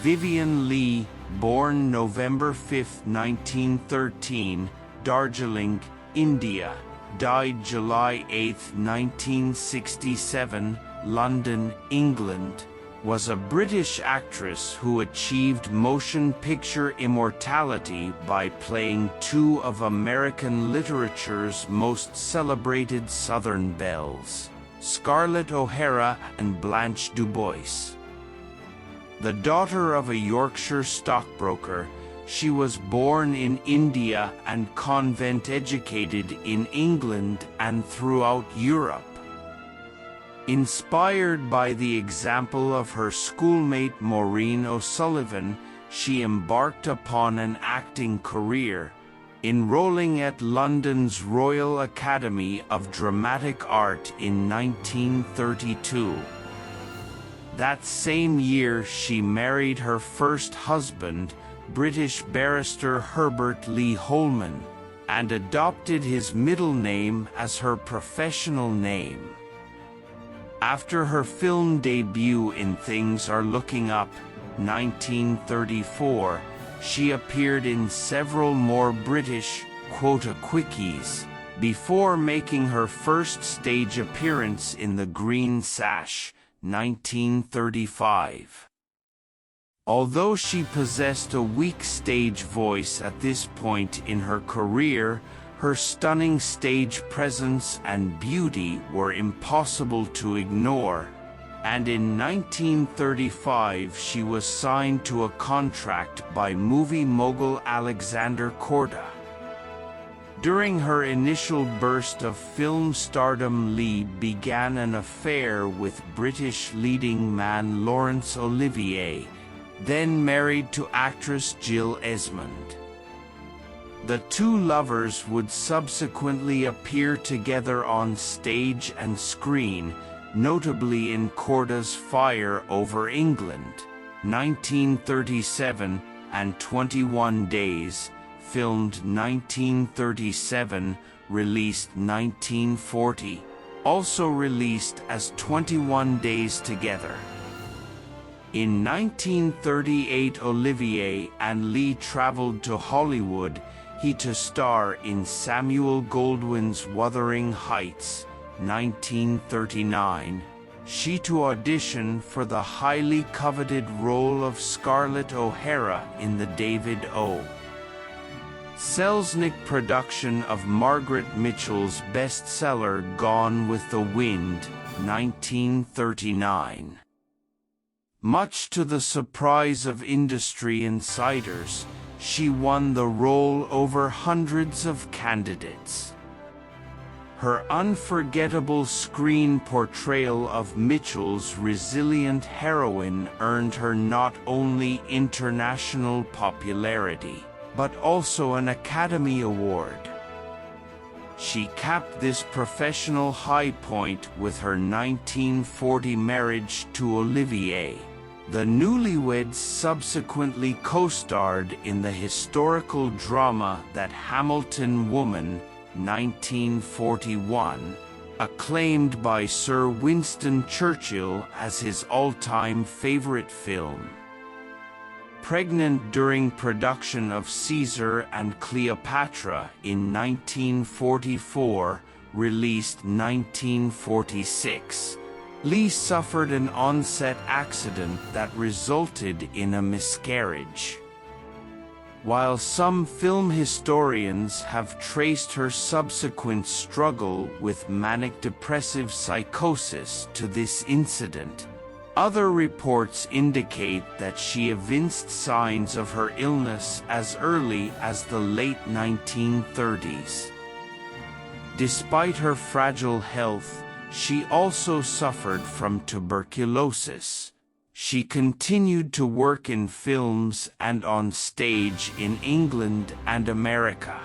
Vivien Leigh, born November 5, 1913, Darjeeling, India, died July 8, 1967, London, England, was a British actress who achieved motion picture immortality by playing two of American literature's most celebrated Southern belles, Scarlett O'Hara and Blanche DuBois. The daughter of a Yorkshire stockbroker, she was born in India and convent-educated in England and throughout Europe. Inspired by the example of her schoolmate Maureen O'Sullivan, she embarked upon an acting career, enrolling at London's Royal Academy of Dramatic Art in 1932. That same year she married her first husband, British barrister Herbert Lee Holman, and adopted his middle name as her professional name. After her film debut in Things Are Looking Up, 1934, she appeared in several more British quickies, before making her first stage appearance in The Green Sash, 1935. Although she possessed a weak stage voice at this point in her career, her stunning stage presence and beauty were impossible to ignore, and in 1935 she was signed to a contract by movie mogul Alexander Korda. During her initial burst of film stardom, Leigh began an affair with British leading man Laurence Olivier, then married to actress Jill Esmond. The two lovers would subsequently appear together on stage and screen, notably in Korda's Fire Over England, 1937, and 21 Days, filmed 1937, released 1940, also released as 21 Days Together. In 1938, Olivier and Leigh traveled to Hollywood, he to star in Samuel Goldwyn's Wuthering Heights, 1939, she to audition for the highly coveted role of Scarlett O'Hara in the David O. Selznick production of Margaret Mitchell's bestseller Gone with the Wind, 1939. Much to the surprise of industry insiders, she won the role over hundreds of candidates. Her unforgettable screen portrayal of Mitchell's resilient heroine earned her not only international popularity, but also an Academy Award. She capped this professional high point with her 1940 marriage to Olivier. The newlyweds subsequently co-starred in the historical drama That Hamilton Woman, 1941, acclaimed by Sir Winston Churchill as his all-time favorite film. Pregnant during production of Caesar and Cleopatra in 1944, released 1946, Leigh suffered an on-set accident that resulted in a miscarriage. While some film historians have traced her subsequent struggle with manic-depressive psychosis to this incident, other reports indicate that she evinced signs of her illness as early as the late 1930s. Despite her fragile health, she also suffered from tuberculosis. She continued to work in films and on stage in England and America.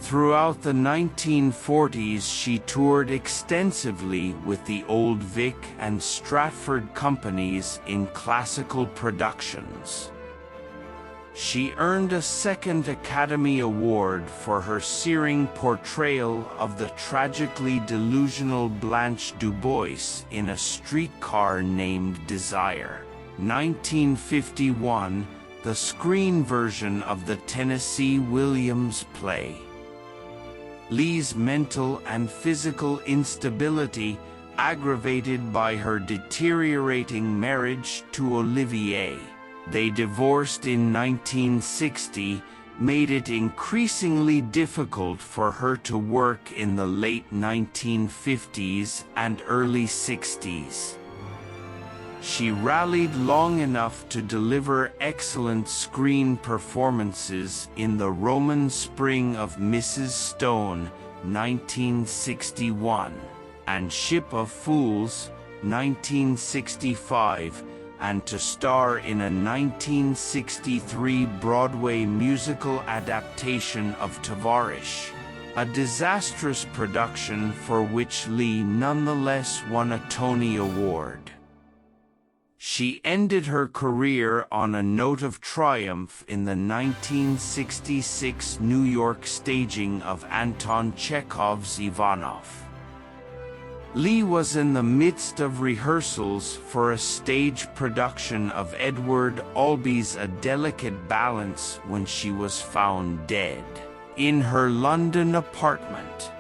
Throughout the 1940s, she toured extensively with the Old Vic and Stratford companies in classical productions. She earned a second Academy Award for her searing portrayal of the tragically delusional Blanche DuBois in A Streetcar Named Desire, 1951, the screen version of the Tennessee Williams play. Leigh's mental and physical instability, aggravated by her deteriorating marriage to Olivier. They divorced in 1960, made it increasingly difficult for her to work in the late 1950s and early 60s. She rallied long enough to deliver excellent screen performances in The Roman Spring of Mrs. Stone, 1961, and Ship of Fools, 1965, and to star in a 1963 Broadway musical adaptation of Tovarich, a disastrous production for which Leigh nonetheless won a Tony Award. She ended her career on a note of triumph in the 1966 New York staging of Anton Chekhov's Ivanov. Leigh was in the midst of rehearsals for a stage production of Edward Albee's A Delicate Balance when she was found dead in her London apartment.